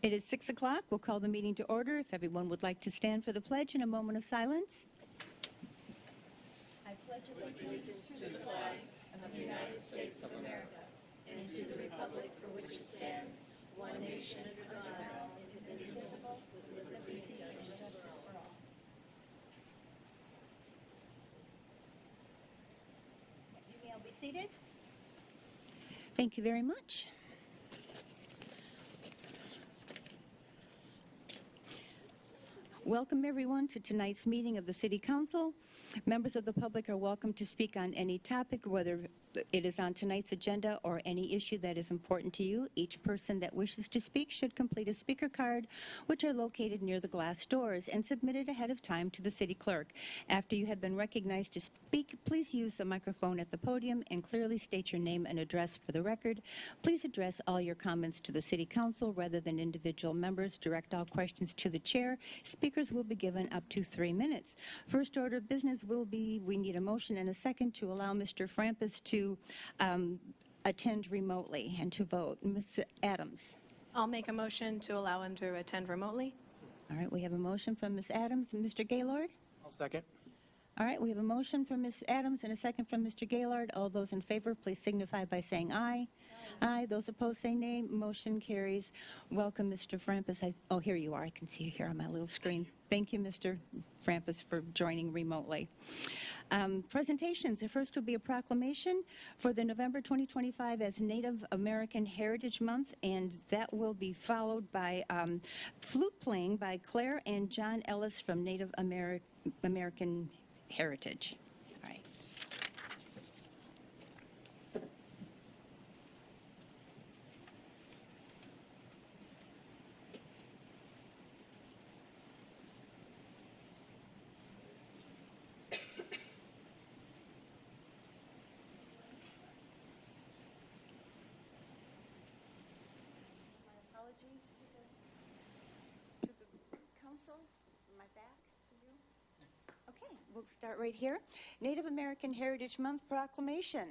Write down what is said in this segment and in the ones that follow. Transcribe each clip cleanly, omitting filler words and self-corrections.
It is 6 o'clock. We'll call the meeting to order. If everyone would like to stand for the pledge in a moment of silence. I pledge allegiance to the flag of the United States of America and to the republic for which it stands, one nation under God, indivisible, with liberty and justice for all. You may all be seated. Thank you very much. Welcome, everyone, to tonight's meeting of the City Council. Members of the public are welcome to speak on any topic, whether it is on tonight's agenda or any issue that is important to you. Each person that wishes to speak should complete a speaker card, which are located near the glass doors, and submit it ahead of time to the city clerk. After you have been recognized to speak, please use the microphone at the podium and clearly state your name and address for the record. Please address all your comments to the City Council rather than individual members. Direct all questions to the chair. Speakers will be given up to 3 minutes. First order of business will be, we need a motion and a second to allow Mr. Frampus to attend remotely and to vote. Ms. Adams. I'll make a motion to allow him to attend remotely. All right, we have a motion from Ms. Adams and Mr. Gaylord. I'll second. All right, we have a motion from Ms. Adams and a second from Mr. Gaylord. All those in favor, please signify by saying aye. Aye. Those opposed say nay. Motion carries. Welcome, Mr. Frampus. Oh, here you are. I can see you here on my little screen. Thank you, Mr. Frampus, for joining remotely. Presentations. The first will be a proclamation for the November 2025 as Native American Heritage Month, and that will be followed by flute playing by Claire and John Ellis from Native American Heritage. All right. To the council, my back to you. Okay, we'll start right here. Native American Heritage Month proclamation.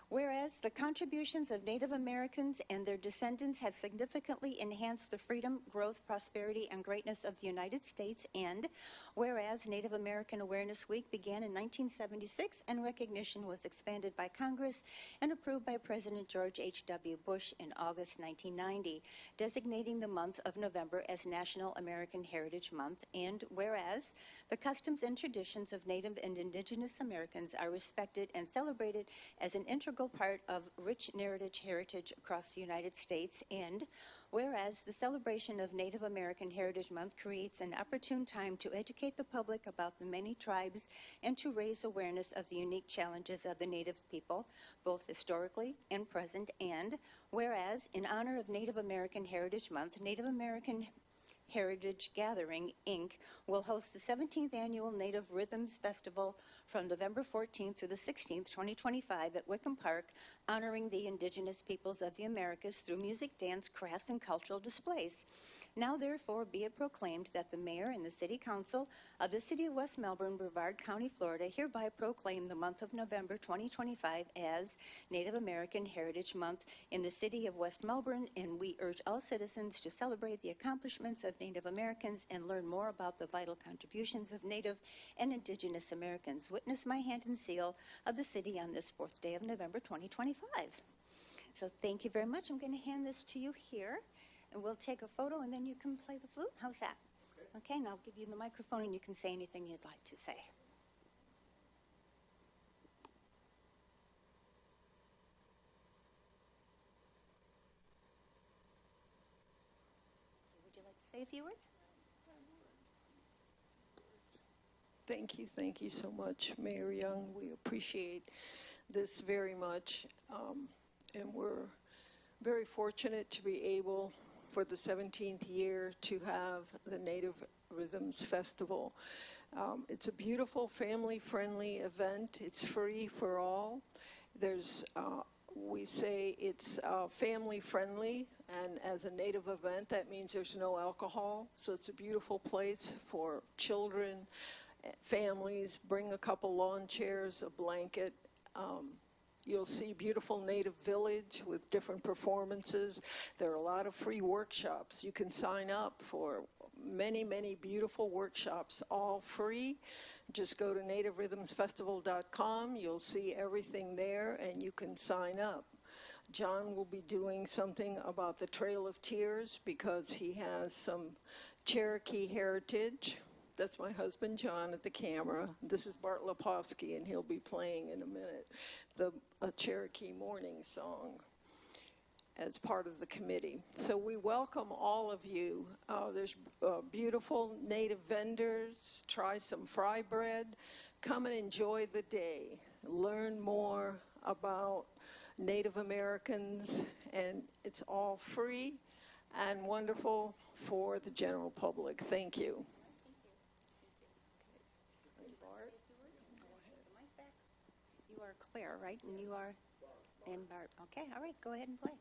Whereas the contributions of Native Americans and their descendants have significantly enhanced the freedom, growth, prosperity, and greatness of the United States, and whereas Native American Awareness Week began in 1976 and recognition was expanded by Congress and approved by President George H.W. Bush in August 1990, designating the month of November as National American Heritage Month, and whereas the customs and traditions of Native and Indigenous Americans are respected and celebrated as an integral part of rich narrative heritage across the United States, and whereas the celebration of Native American Heritage Month creates an opportune time to educate the public about the many tribes and to raise awareness of the unique challenges of the Native people, both historically and present, and whereas in honor of Native American Heritage Month, Native American Heritage Gathering, Inc. will host the 17th Annual Native Rhythms Festival from November 14th through the 16th, 2025 at Wickham Park, honoring the indigenous peoples of the Americas through music, dance, crafts, and cultural displays. Now, therefore, be it proclaimed that the Mayor and the City Council of the City of West Melbourne, Brevard County, Florida, hereby proclaim the month of November 2025 as Native American Heritage Month in the City of West Melbourne, and we urge all citizens to celebrate the accomplishments of Native Americans and learn more about the vital contributions of Native and Indigenous Americans. Witness my hand and seal of the city on this 4th day of November 2025. So thank you very much. I'm going to hand this to you here. And we'll take a photo, and then you can play the flute. How's that? Okay, and I'll give you the microphone, and you can say anything you'd like to say. Would you like to say a few words? Thank you so much, Mayor Young. We appreciate this very much, and we're very fortunate to be able for the 17th year to have the Native Rhythms Festival. It's a beautiful family-friendly event. It's free for all. We say it's family-friendly, and as a Native event, that means there's no alcohol. So it's a beautiful place for children, families. Bring a couple lawn chairs, a blanket, You'll see beautiful native village with different performances. There are a lot of free workshops. You can sign up for many, many beautiful workshops, all free. Just go to nativerhythmsfestival.com. You'll see everything there, and you can sign up. John will be doing something about the Trail of Tears because he has some Cherokee heritage. That's my husband, John, at the camera. This is Bart Lepovsky, and he'll be playing in a minute a Cherokee morning song as part of the committee. So we welcome all of you. There's beautiful native vendors. Try some fry bread. Come and enjoy the day. Learn more about Native Americans, and it's all free and wonderful for the general public. Thank you. You are Claire, right? And you are? And Bart. Okay, all right, go ahead and play.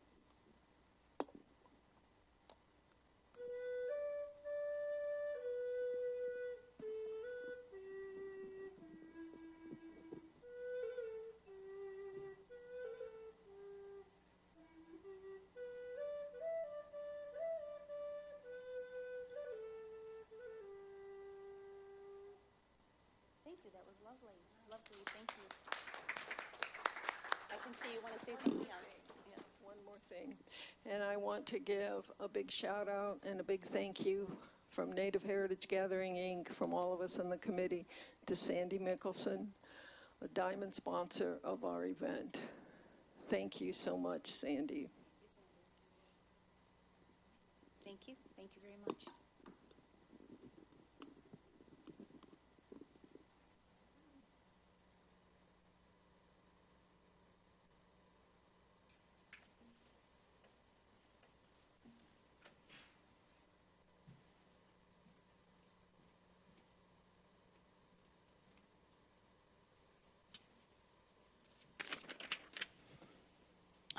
Thank you, that was lovely. Lovely, thank you. I can see you want to say something else. Yes. One more thing, and I want to give a big shout out and a big thank you from Native Heritage Gathering, Inc., from all of us on the committee, to Sandy Mickelson, a diamond sponsor of our event. Thank you so much, Sandy. Thank you very much.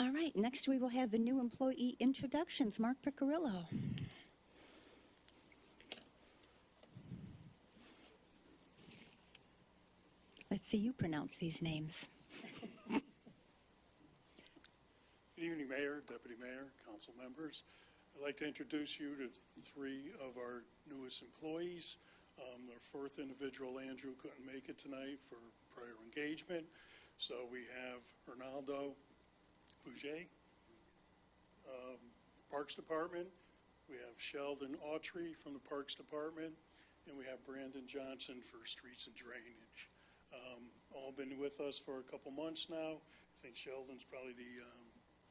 All right, next we will have the new employee introductions. Mark Piccirillo. Let's see you pronounce these names. Good evening, Mayor, Deputy Mayor, council members. I'd like to introduce you to three of our newest employees. Our fourth individual, Andrew, couldn't make it tonight for prior engagement. So we have Ronaldo Bouget, Parks Department. We have Sheldon Autry from the Parks Department, and we have Brandon Johnson for Streets and Drainage. All been with us for a couple months now. I think Sheldon's probably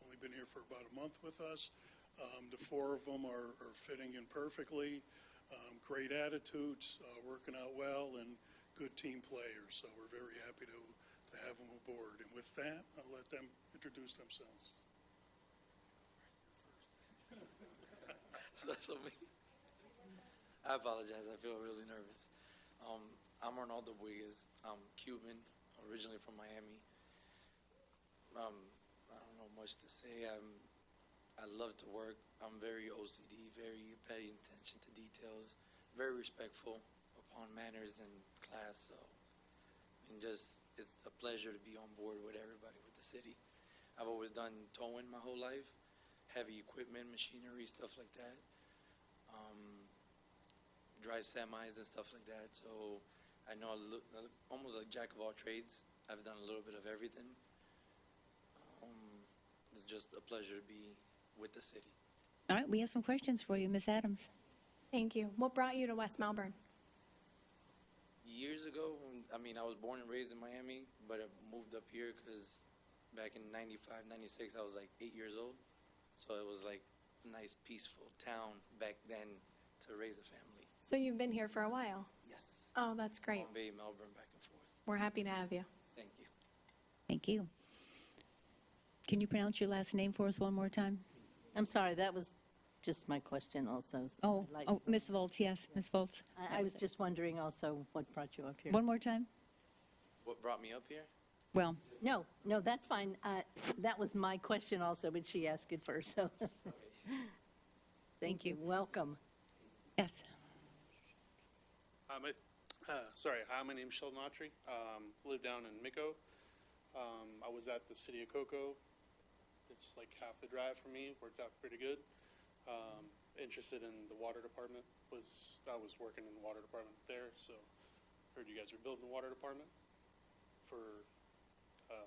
only been here for about a month with us. The four of them are fitting in perfectly. Great attitudes, working out well, and good team players. So we're very happy to have them aboard. And with that, I'll let them introduce themselves. So me. I apologize. I feel really nervous. I'm Ronaldo Buigues. I'm Cuban, originally from Miami. I don't know much to say. I love to work. I'm very OCD, very pay attention to details, very respectful upon manners and class. So, it's a pleasure to be on board with everybody with the city. I've always done towing my whole life, heavy equipment, machinery, stuff like that. Drive semis and stuff like that. So I know I look almost like jack of all trades. I've done a little bit of everything. It's just a pleasure to be with the city. All right, we have some questions for you, Ms. Adams. Thank you. What brought you to West Melbourne? Years ago, I was born and raised in Miami, but I moved up here because back in 95, 96, I was like 8 years old. So it was like a nice, peaceful town back then to raise a family. So you've been here for a while? Yes. Oh, that's great. Palm Bay, Melbourne, back and forth. We're happy to have you. Thank you. Thank you. Can you pronounce your last name for us one more time? I'm sorry, that was just my question also. So Oh, I'd like- oh, Ms. Volz, yes, Ms. Volz. I was just wondering also what brought you up here. One more time? What brought me up here? Well, No, that's fine. That was my question also, but she asked it first, so. Thank you. Welcome. yes. Hi, my name is Sheldon Autry. Live down in Miko. I was at the city of Cocoa. It's like half the drive for me. Worked out pretty good. Interested in the water department. I was working in the water department there, so heard you guys are building the water department for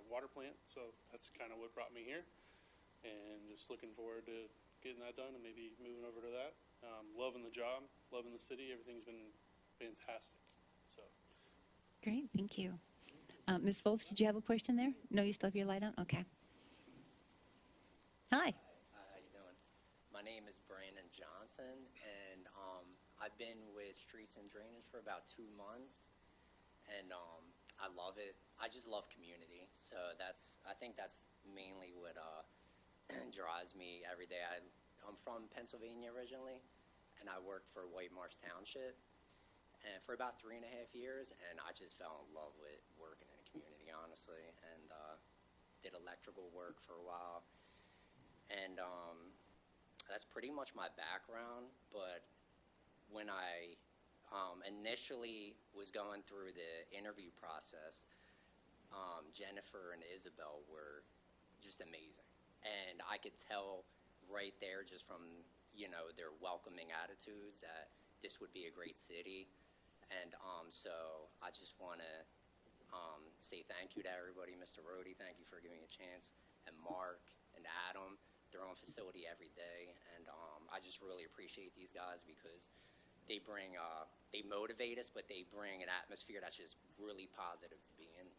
water plant. So that's kind of what brought me here, and just looking forward to getting that done and maybe moving over to that. Loving the job, loving the city. Everything's been fantastic. So. Great, thank you. Ms. Volz, did you have a question there? No, you still have your light on? Okay. Hi. How you doing? My name is Brandon Johnson, and I've been with Streets and Drainage for about 2 months, and I love it. I just love community, so I think that's mainly what drives me every day. I'm from Pennsylvania originally, and I worked for White Marsh Township and for about 3.5 years, and I just fell in love with working in a community, honestly, and did electrical work for a while. And that's pretty much my background, but when I initially was going through the interview process, Jennifer and Isabel were just amazing. And I could tell right there just from, their welcoming attitudes that this would be a great city. And so I just want to say thank you to everybody. Mr. Rohde, thank you for giving me a chance. And Mark and Adam, their own facility every day. And I just really appreciate these guys because they motivate us, but they bring an atmosphere that's just really positive to be in.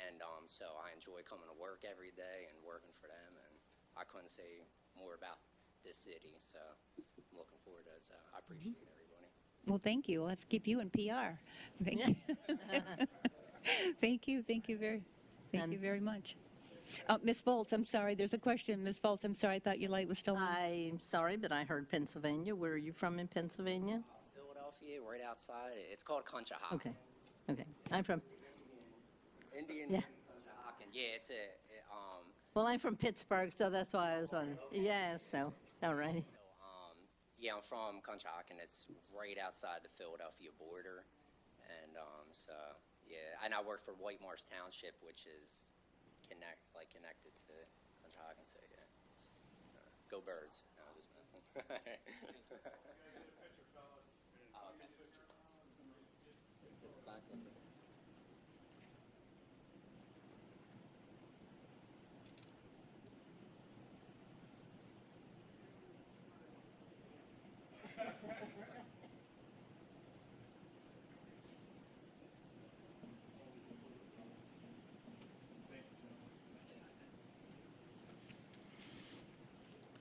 And so I enjoy coming to work every day and working for them. And I couldn't say more about this city. So I'm looking forward to it. So I appreciate everybody. Well, thank you. We'll have to keep you in PR. Thank you. Thank you very much. Ms. Volz, I'm sorry. There's a question. Ms. Volz, I'm sorry. I thought your light was still on. I'm sorry, but I heard Pennsylvania. Where are you from in Pennsylvania? Philadelphia, right outside. It's called Conshohocken. Okay. I'm from, Indian. Yeah. Conshohocken. Yeah, it's well, I'm from Pittsburgh, so that's why I was wondering. Yeah, so, all righty. yeah, I'm from Conshohocken. It's right outside the Philadelphia border. And so, yeah, and I work for White Marsh Township, which is connected to Conshohocken, so yeah. Go Birds. No, I'm just messing.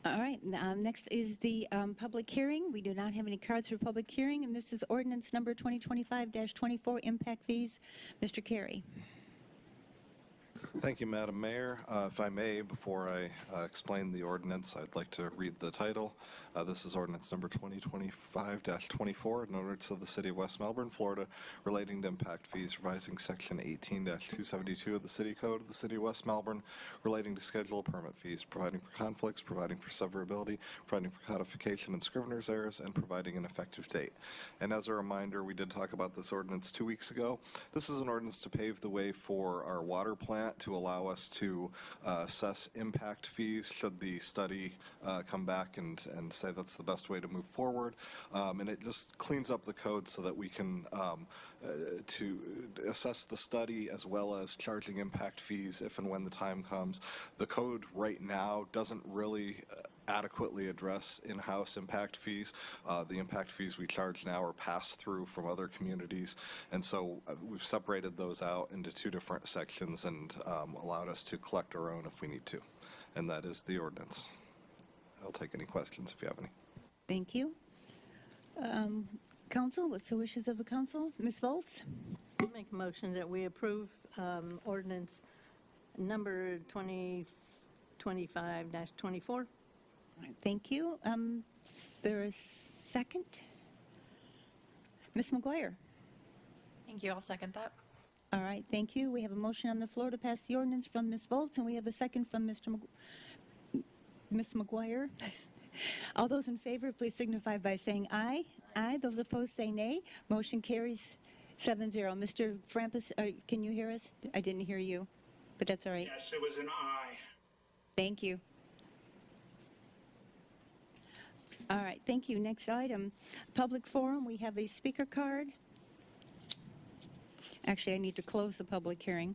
All right. Next is the public hearing. We do not have any cards for public hearing, and this is ordinance number 2025-24, impact fees. Mr. Carey. Thank you, Madam Mayor. If I may, before I explain the ordinance, I'd like to read the title. This is ordinance number 2025-24, an ordinance of the City of West Melbourne, Florida, relating to impact fees, revising Section 18-272 of the City Code of the City of West Melbourne, relating to schedule of permit fees, providing for conflicts, providing for severability, providing for codification and scrivener's errors, and providing an effective date. And as a reminder, we did talk about this ordinance 2 weeks ago. This is an ordinance to pave the way for our water plant to allow us to assess impact fees should the study come back and say that's the best way to move forward. And it just cleans up the code so that we can to assess the study as well as charging impact fees if and when the time comes. The code right now doesn't really adequately address in-house impact fees. The impact fees we charge now are passed through from other communities, and so we've separated those out into 2 different sections and allowed us to collect our own if we need to, and that is the ordinance. I'll take any questions if you have any. Thank you. Council, what's the wishes of the council? Ms. Volz? I'll make a motion that we approve ordinance number 2025-24. All right, thank you. Is there a second? Ms. McGuire? Thank you. I'll second that. All right, thank you. We have a motion on the floor to pass the ordinance from Ms. Volz, and we have a second from Ms. McGuire. All those in favor, please signify by saying aye. Aye. Those opposed say nay. Motion carries 7-0. Mr. Frampus, can you hear us? I didn't hear you. but that's all right. Yes, it was an aye. Thank you. All right, thank you. Next item, public forum. We have a speaker card. Actually, I need to close the public hearing.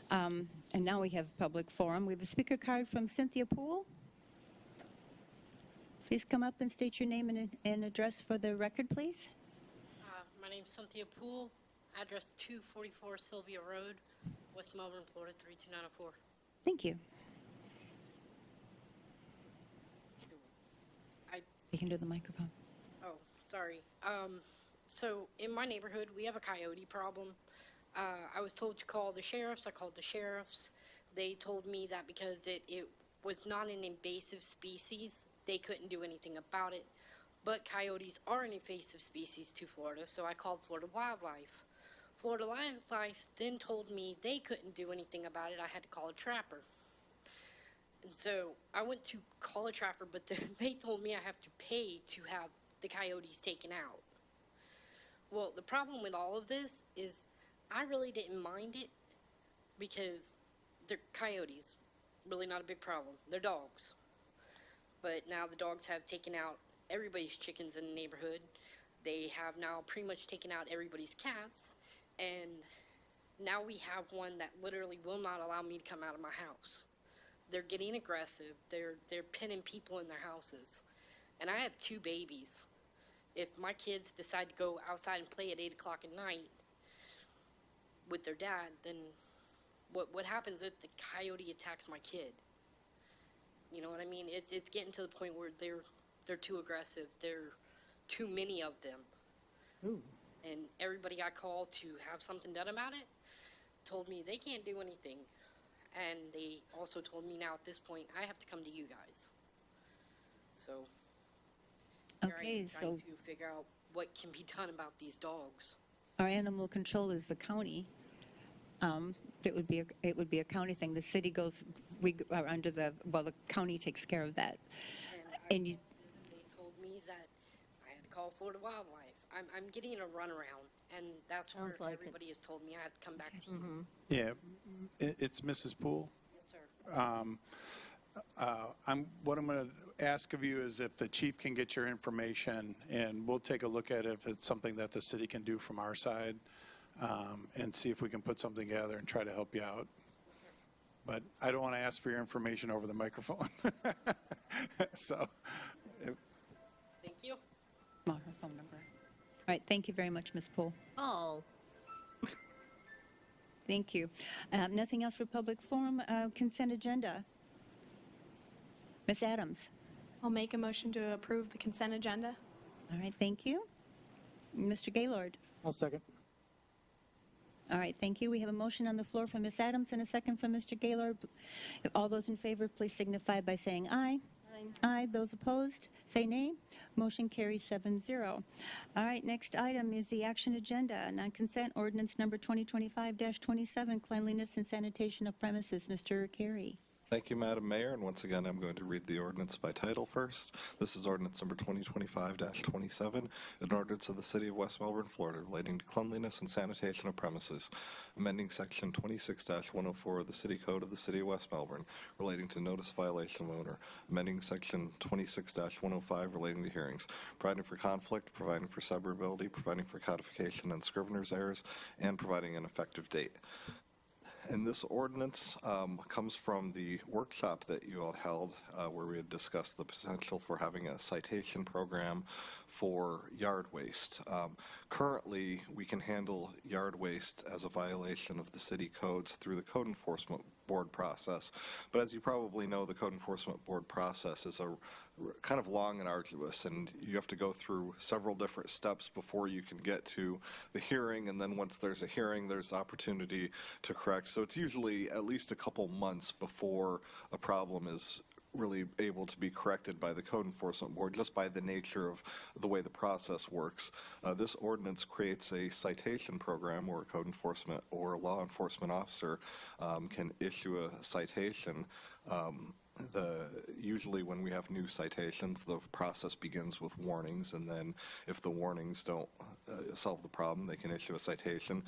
And now we have public forum. We have a speaker card from Cynthia Poole. Please come up and state your name and address for the record, please. My name's Cynthia Poole, address 244 Sylvia Road, West Melbourne, Florida 32904. Thank you. You can do the microphone. Oh, sorry. So in my neighborhood, we have a coyote problem. I was told to call the sheriffs. I called the sheriffs. They told me that because it was not an invasive species, they couldn't do anything about it. But coyotes are an invasive species to Florida, so I called Florida Wildlife. Florida Wildlife then told me they couldn't do anything about it. I had to call a trapper. And so I went to call a trapper, but then they told me I have to pay to have the coyotes taken out. Well, the problem with all of this is I really didn't mind it because they're coyotes. Really not a big problem. They're dogs. But now the dogs have taken out everybody's chickens in the neighborhood. They have now pretty much taken out everybody's cats. And now we have one that literally will not allow me to come out of my house. They're getting aggressive. They're pinning people in their houses. And I have 2 babies. If my kids decide to go outside and play at 8 o'clock at night with their dad, then what happens if the coyote attacks my kid? You know what I mean? It's getting to the point where they're too aggressive. There are too many of them. Ooh. And everybody I called to have something done about it told me they can't do anything. And they also told me now at this point I have to come to you guys. So here I Okay, am trying so to figure out what can be done about these dogs. our animal control is the county. It would be a county thing. The city goes, we are under the county takes care of that. And you, They told me that I had to call Florida Wildlife. I'm getting a runaround, and that's where Sounds like it. everybody has told me I have to come back to you. Yeah, it's Mrs. Poole. Yes, sir. What I'm going to ask of you is if the chief can get your information, and we'll take a look at it if it's something that the city can do from our side, and see if we can put something together and try to help you out. But I don't want to ask for your information over the microphone. So, Thank you. her phone number. All right, thank you very much, Ms. Poole. Oh, Thank you. Nothing else for public forum. Consent agenda. Ms. Adams. I'll make a motion to approve the consent agenda. All right, thank you. Mr. Gaylord. I'll second. All right, thank you. We have a motion on the floor from Ms. Adams and a second from Mr. Gaylord. If all those in favor, please signify by saying aye. Aye. Those opposed, say nay. Motion carries 7-0. All right, next item is the action agenda. Non-consent ordinance number 2025-27, cleanliness and sanitation of premises. Mr. Carey. Thank you, Madam Mayor, and once again, I'm going to read the ordinance by title first. This is ordinance number 2025-27, an ordinance of the City of West Melbourne, Florida, relating to cleanliness and sanitation of premises, amending Section 26-104 of the City Code of the City of West Melbourne, relating to notice violation of owner, amending Section 26-105 relating to hearings, providing for conflict, providing for severability, providing for codification and scrivener's errors, and providing an effective date. And this ordinance comes from the workshop that you all held where we had discussed the potential for having a citation program for yard waste. Currently, we can handle yard waste as a violation of the city codes through the Code Enforcement Board process. But as you probably know, the Code Enforcement Board process is a kind of long and arduous, and you have to go through several different steps before you can get to the hearing, and then once there's a hearing, there's opportunity to correct. So it's usually at least a couple months before a problem is really able to be corrected by the Code Enforcement Board, just by the nature of the way the process works. This ordinance creates a citation program where a code enforcement or a law enforcement officer can issue a citation Usually when we have new citations, the process begins with warnings, and then if the warnings don't solve the problem, they can issue a citation.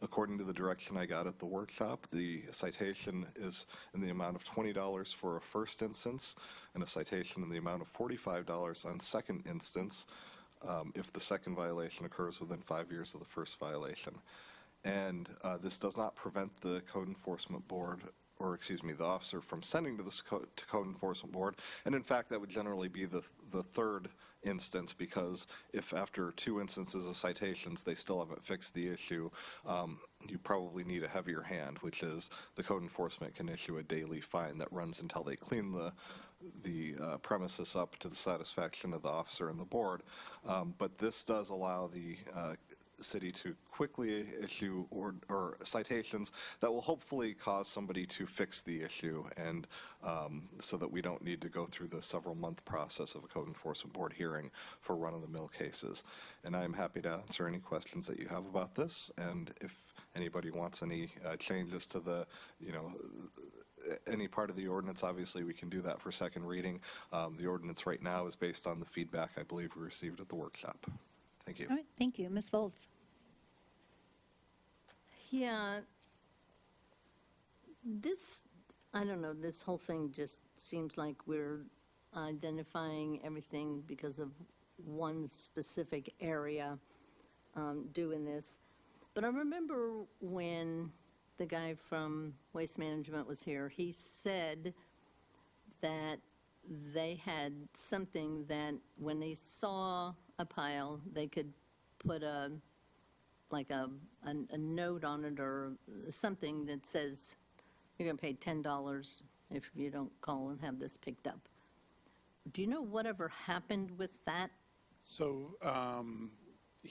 According to the direction I got at the workshop, the citation is in the amount of $20 for a first instance, and a citation in the amount of $45 on second instance, if the second violation occurs within 5 years of the first violation. And this does not prevent the Code Enforcement Board, or excuse me, the officer from sending to the Code Enforcement Board. And in fact, that would generally be the third instance, because if after 2 instances of citations they still haven't fixed the issue, you probably need a heavier hand, which is the Code Enforcement can issue a daily fine that runs until they clean the premises up to the satisfaction of the officer and the board. But this does allow the city to quickly issue or citations that will hopefully cause somebody to fix the issue, and so that we don't need to go through the several-month process of a Code Enforcement Board hearing for run-of-the-mill cases. And I'm happy to answer any questions that you have about this, and if anybody wants any changes to the, any part of the ordinance, obviously we can do that for second reading. The ordinance right now is based on the feedback I believe we received at the workshop. Thank you. All right, thank you. Ms. Volz. Yeah, I don't know, this whole thing just seems like we're identifying everything because of one specific area doing this. But I remember when the guy from Waste Management was here, he said that they had something that when they saw a pile, they could put a note on it or something that says you're going to pay $10 if you don't call and have this picked up. Do you know whatever happened with that? So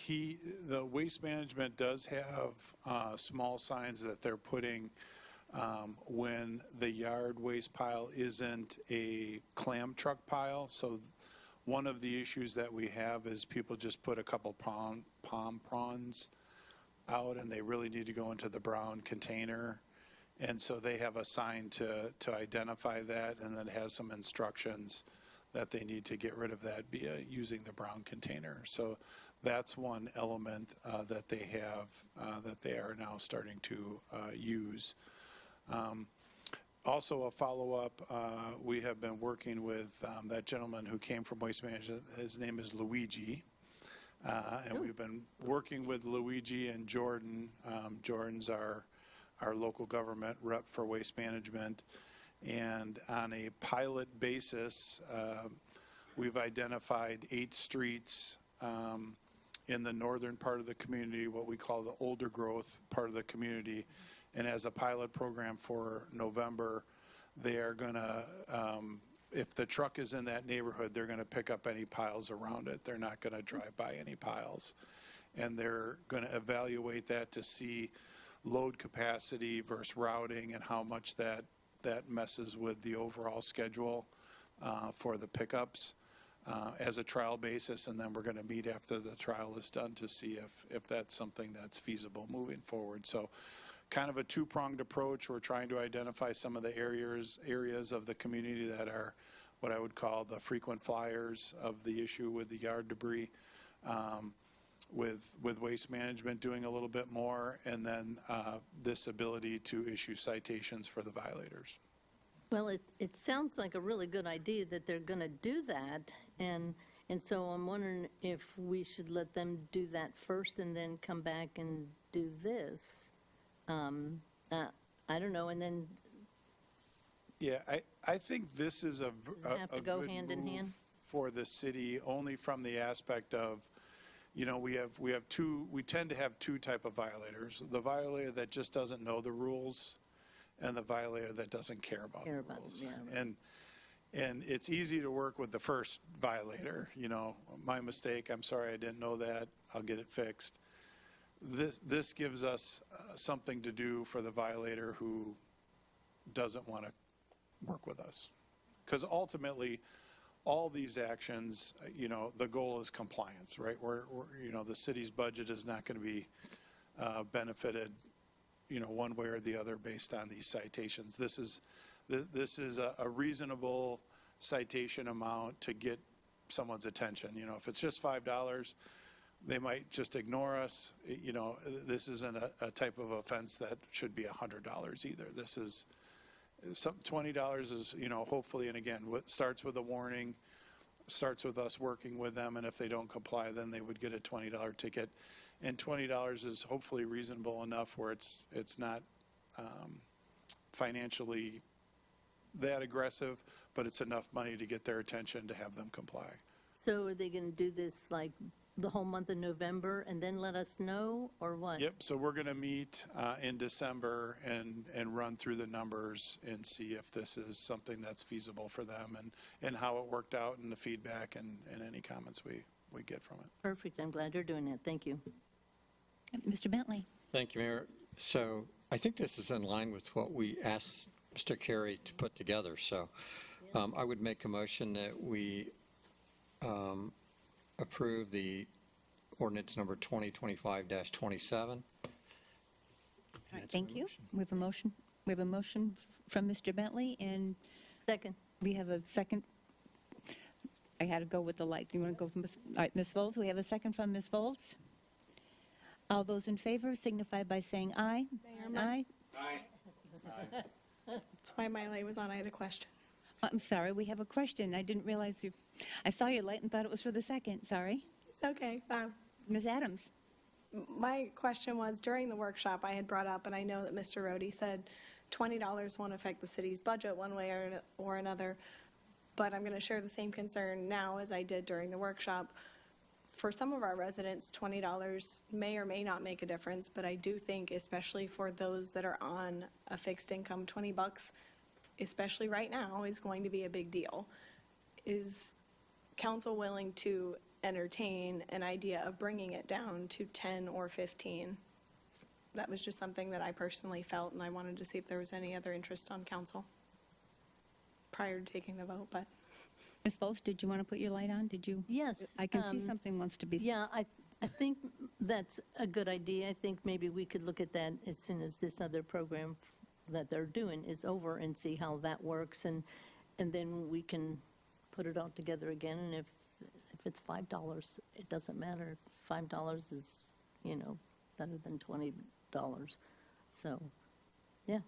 the Waste Management does have small signs that they're putting when the yard waste pile isn't a clam truck pile. So one of the issues that we have is people just put a couple palm prawns out, and they really need to go into the brown container. And so they have a sign to identify that, and then it has some instructions that they need to get rid of that via using the brown container. So that's one element that they have that they are now starting to use. Also, a follow-up, we have been working with that gentleman who came from Waste Management. His name is Luigi. And we've been working with Luigi and Jordan. Jordan's our local government rep for Waste Management. And on a pilot basis, we've identified 8 streets in the northern part of the community, what we call the older growth part of the community. And as a pilot program for November, they are going to, if the truck is in that neighborhood, they're going to pick up any piles around it. They're not going to drive by any piles. And they're going to evaluate that to see load capacity versus routing and how much that messes with the overall schedule for the pickups as a trial basis. And then we're going to meet after the trial is done to see if that's something that's feasible moving forward. So kind of a two-pronged approach. We're trying to identify some of the areas of the community that are what I would call the frequent flyers of the issue with the yard debris, with Waste Management doing a little bit more, and then this ability to issue citations for the violators. Well, it sounds like a really good idea that they're going to do that, and so I'm wondering if we should let them do that first and then come back and do this. I don't know, and then Yeah, I think this is a have to go good hand in move hand. for the city, only from the aspect of, we tend to have 2 type of violators: the violator that just doesn't know the rules, and the violator that doesn't care about the rules. Yeah, right. And it's easy to work with the first violator. My mistake. I'm sorry, I didn't know that. I'll get it fixed. This gives us something to do for the violator who doesn't want to work with us. Because ultimately, all these actions, the goal is compliance, right? The city's budget is not going to be benefited, one way or the other based on these citations. This This is a reasonable citation amount to get someone's attention. You know, if it's just $5, they might just ignore us. You know, this isn't a type of offense that should be $100 either. This is $20 is, you know, hopefully, and again, what starts with a warning, starts with us working with them, and if they don't comply, then they would get a $20 ticket. And $20 is hopefully reasonable enough where it's not financially that aggressive, but it's enough money to get their attention to have them comply. So are they going to do this like the whole month of November and then let us know, or what? Yep, so we're going to meet in December and run through the numbers and see if this is something that's feasible for them and how it worked out and the feedback and any comments we get from it. Perfect. I'm glad you're doing it. Thank you. Mr. Bentley? Thank you, Mayor. So I think this is in line with what we asked Mr. Carey to put together. So I would make a motion that we approve the ordinance number 2025-27. All right, thank you. We have a motion. We have a motion from Mr. Bentley, and Second. we have a second. I had to go with the light. You want to go from all right, Ms. Volz? We have a second from Ms. Volz. All those in favor signify by saying aye. Aye. That's why my light was on. I had a question. I'm sorry, we have a question. I didn't realize you. I saw your light and thought it was for the second. Sorry. It's okay. Ms. Adams? My question was, during the workshop, I had brought up, and I know that Mr. Rohde said $20 won't affect the city's budget one way or another, but I'm going to share the same concern now as I did during the workshop. For some of our residents, $20 may or may not make a difference, but I do think, especially for those that are on a fixed income, $20, especially right now, is going to be a big deal. Is council willing to entertain an idea of bringing it down to 10 or 15? That was just something that I personally felt, and I wanted to see if there was any other interest on council prior to taking the vote, but. Ms. Volz, did you want to put your light on? Did you? Yes. I can see something wants to be. Yeah, I think that's a good idea. I think maybe we could look at that as soon as this other program that they're doing is over and see how that works, and then we can put it all together again. And if it's $5, it doesn't matter. $5 is, you know, better than $20. So, yeah.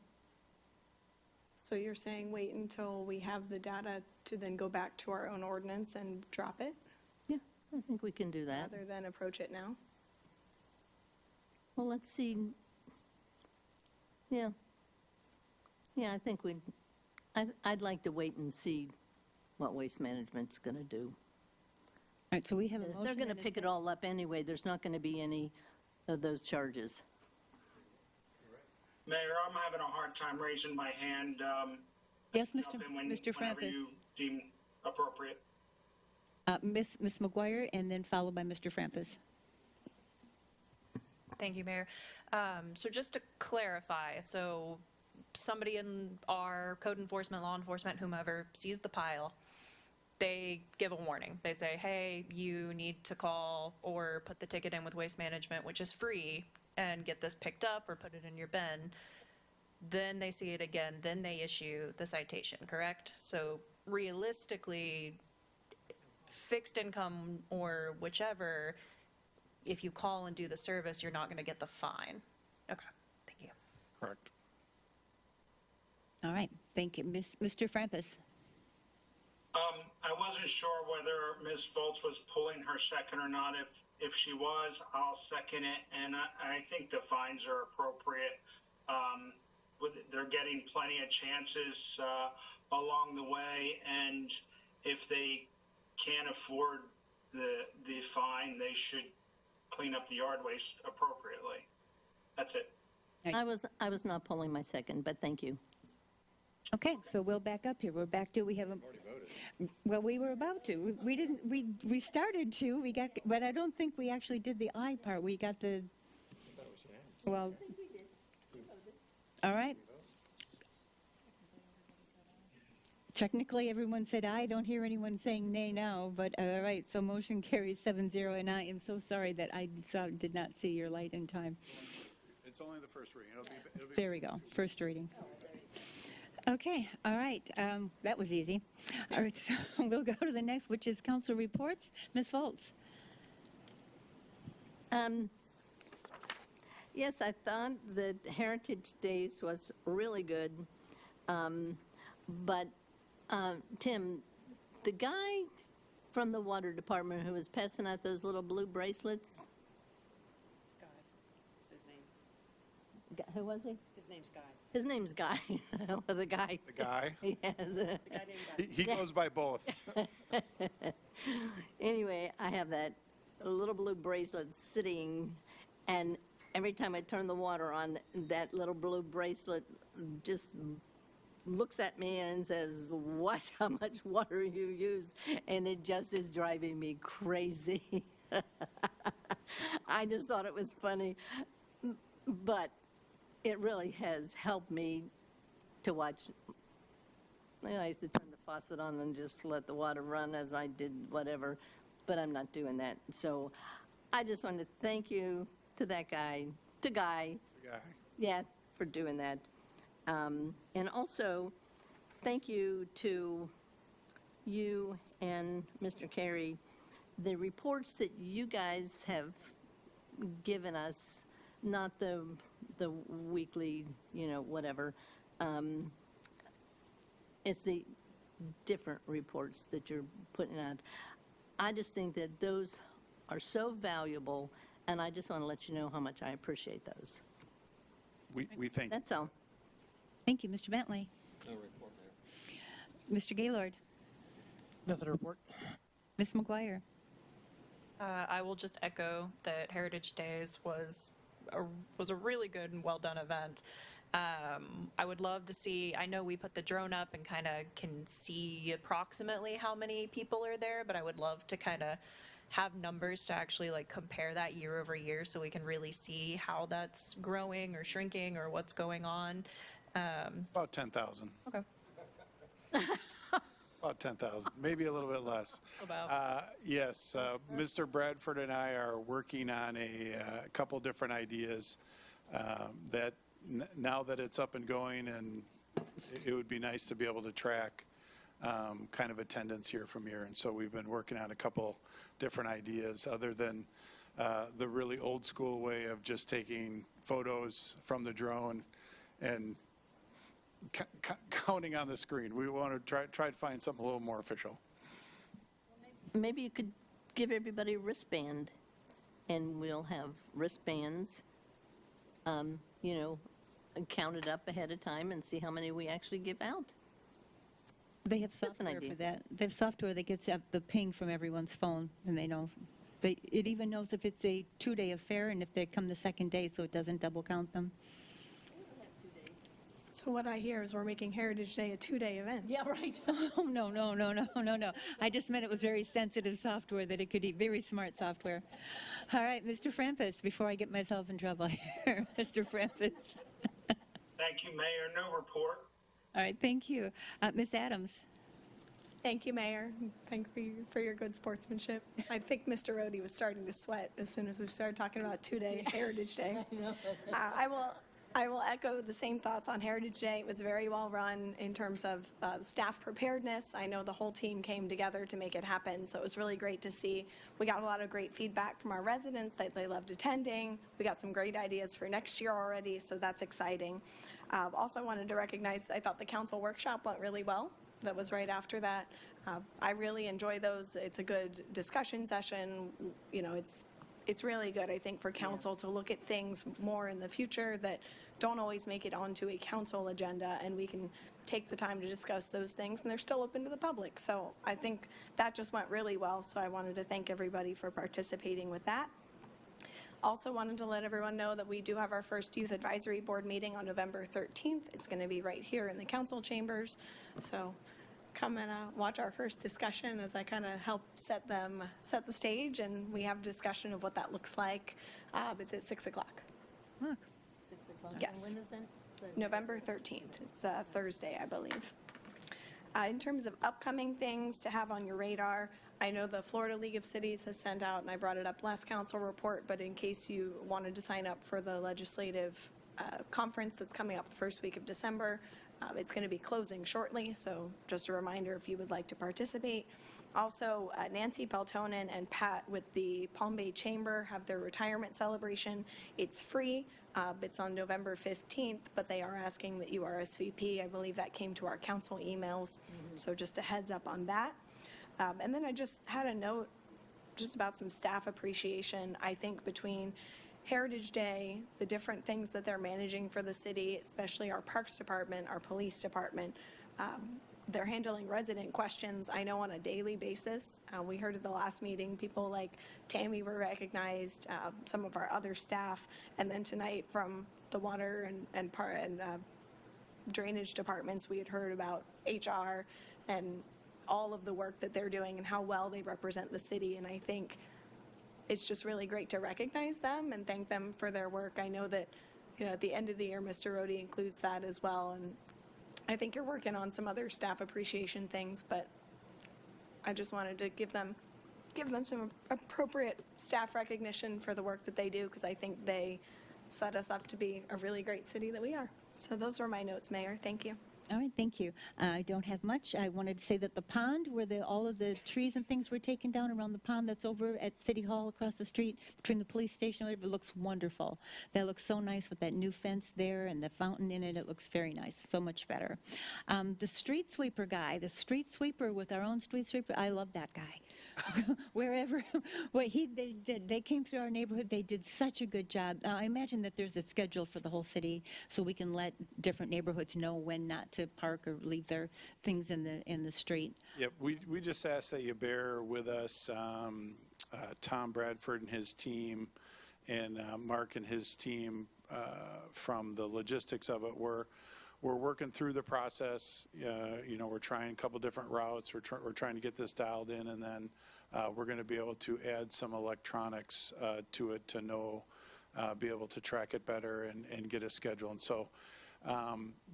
So you're saying wait until we have the data to then go back to our own ordinance and drop it, Yeah, I think we can do that. rather than approach it now? Well, let's see. Yeah. Yeah, I think I'd like to wait and see what Waste Management's going to do. All right, so we have a If motion. they're going to and a pick it second. all up anyway, there's not going to be any of those charges. Mayor, I'm having a hard time raising my hand. Yes, jump in Mr. Whenever Frampus. you deem appropriate. Ms. McGuire, and then followed by Mr. Frampus. Thank you, Mayor. So just to clarify, so somebody in our code enforcement, law enforcement, whomever sees the pile, they give a warning. They say, hey, you need to call or put the ticket in with Waste Management, which is free, and get this picked up or put it in your bin. Then they see it again, then they issue the citation, correct? So realistically, fixed income or whichever, if you call and do the service, you're not going to get the fine. Okay, thank you. Correct. All right, thank you. Mr. Frampus? I wasn't sure whether Ms. Volz was pulling her second or not. If she was, I'll second it, and I think the fines are appropriate. They're getting plenty of chances along the way, and if they can't afford the fine, they should clean up the yard waste appropriately. That's it. I was not pulling my second, but thank you. Okay, so we'll back up here. We're back to, we have a. Well, we were about to. We didn't, we started to, we got, but I don't think we actually did the I part. We got the, well. All right. Technically, everyone said aye. I don't hear anyone saying nay now, but all right, so motion carries 7-0, and I am so sorry that I did not see your light in time. It's only the first reading. It'll be There we go, first reading. Okay, all right, that was easy. All right, so we'll go to the next, which is council reports. Ms. Foltz? Yes, I thought that Heritage Days was really good. But, Tim, the guy from the water department who was passing out those little blue bracelets, Guy. It's his name. who was he? His name's Guy. His name's Guy. The guy. The guy? Yes. The guy named Guy. He goes by both. Anyway, I have that little blue bracelet sitting, and every time I turn the water on, that little blue bracelet just looks at me and says, "Watch how much water you use," and it just is driving me crazy. I just thought it was funny, but it really has helped me to watch. I used to turn the faucet on and just let the water run as I did whatever, but I'm not doing that. So I just wanted to thank you to that guy, The guy. yeah, for doing that. And also, thank you to you and Mr. Carey. The reports that you guys have given us, not the weekly, whatever, it's the different reports that you're putting out. I just think that those are so valuable, and I just want to let you know how much I appreciate those. We thank you. That's all. Thank you, Mr. Bentley. No report there. Mr. Gaylord? Nothing to report. Ms. McGuire? I will just echo that Heritage Days was a really good and well-done event. I would love to see, I know we put the drone up and kind of can see approximately how many people are there, but I would love to kind of have numbers to actually like compare that year over year so we can really see how that's growing or shrinking or what's going on. About 10,000. Okay. About 10,000, maybe a little bit less. About. Yes, Mr. Bradford and I are working on a couple different ideas that now that it's up and going, and it would be nice to be able to track kind of attendance year from year. And so we've been working on a couple different ideas other than the really old school way of just taking photos from the drone and counting on the screen. We want to try to find something a little more official. Maybe you could give everybody a wristband, and we'll have wristbands, counted up ahead of time and see how many we actually give out. They have Just an software idea. for that. They have software that gets up the ping from everyone's phone, and they know. It even knows if it's a 2-day affair and if they come the second day, so it doesn't double count them. So what I hear is we're making Heritage Day a 2-day event. Yeah, right. Oh, no. I just meant it was very sensitive software, that it could be very smart software. All right, Mr. Frampus, before I get myself in trouble here. Mr. Frampus. Thank you, Mayor. No report. All right, thank you. Ms. Adams. Thank you, Mayor. Thank you for your good sportsmanship. I think Mr. Rohde was starting to sweat as soon as we started talking about 2-day Heritage Day. I will echo the same thoughts on Heritage Day. It was very well run in terms of staff preparedness. I know the whole team came together to make it happen, so it was really great to see. We got a lot of great feedback from our residents that they loved attending. We got some great ideas for next year already, so that's exciting. Also wanted to recognize, I thought the council workshop went really well. That was right after that. I really enjoy those. It's a good discussion session. It's really good, I think, for council to look at things more in the future that don't always make it onto a council agenda, and we can take the time to discuss those things, and they're still open to the public. So I think that just went really well, so I wanted to thank everybody for participating with that. Also wanted to let everyone know that we do have our first Youth Advisory Board meeting on November 13th. It's going to be right here in the council chambers, so come and watch our first discussion as I kind of help set the stage, and we have a discussion of what that looks like. It's at 6 o'clock. 6 o'clock. Yes. And when is that? November 13th. It's Thursday, I believe. In terms of upcoming things to have on your radar, I know the Florida League of Cities has sent out, and I brought it up last council report, but in case you wanted to sign up for the legislative conference that's coming up the first week of December, It's going to be closing shortly, so just a reminder if you would like to participate. Also, Nancy Peltonen and Pat with the Palm Bay Chamber have their retirement celebration. It's free. It's on November 15th, but they are asking that you RSVP. I believe that came to our council emails, so just a heads up on that. And then I just had a note just about some staff appreciation. I think between Heritage Day, the different things that they're managing for the city, especially our Parks Department, our Police Department, they're handling resident questions, I know, on a daily basis. We heard at the last meeting, people like Tammy were recognized, some of our other staff, and then tonight from the water and drainage departments, we had heard about HR and all of the work that they're doing and how well they represent the city. And I think it's just really great to recognize them and thank them for their work. I know that, at the end of the year, Mr. Rohde includes that as well. And I think you're working on some other staff appreciation things, but I just wanted to give them some appropriate staff recognition for the work that they do, because I think they set us up to be a really great city that we are. So those were my notes, Mayor. Thank you. All right, thank you. I don't have much. I wanted to say that the pond where all of the trees and things were taken down around the pond that's over at City Hall across the street between the police station, whatever, it looks wonderful. That looks so nice with that new fence there and the fountain in it. It looks very nice, so much better. The street sweeper guy, the street sweeper with our own street sweeper, I love that guy. Wherever, they came through our neighborhood, they did such a good job. I imagine that there's a schedule for the whole city, so we can let different neighborhoods know when not to park or leave their things in the street. Yep, we just ask that you bear with us. Tom Bradford and his team, and Mark and his team, from the logistics of it. We're working through the process. We're trying a couple different routes. We're trying to get this dialed in, and then we're going to be able to add some electronics to it to be able to track it better and get a schedule. And so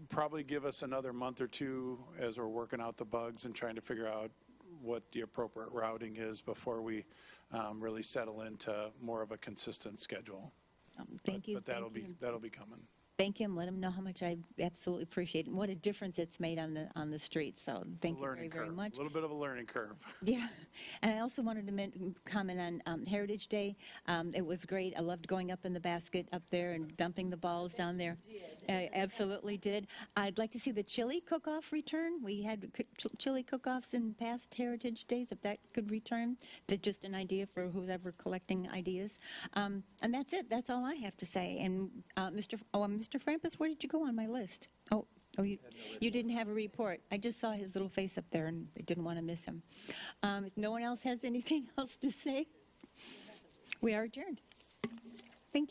probably give us another month or two as we're working out the bugs and trying to figure out what the appropriate routing is before we really settle into more of a consistent schedule. Thank you. But that'll be coming. Thank him. Let him know how much I absolutely appreciate it and what a difference it's made on the streets. So thank you very, very much. A little bit of a learning curve. Yeah, and I also wanted to comment on Heritage Day. It was great. I loved going up in the basket up there and dumping the balls down there. I absolutely did. I'd like to see the chili cook-off return. We had chili cook-offs in past Heritage Days. If that could return, that's just an idea for whoever collecting ideas. And that's it. That's all I have to say. And Mr. Frampus, where did you go on my list? Oh, you didn't have a report. I just saw his little face up there, and I didn't want to miss him. If no one else has anything else to say, we are adjourned.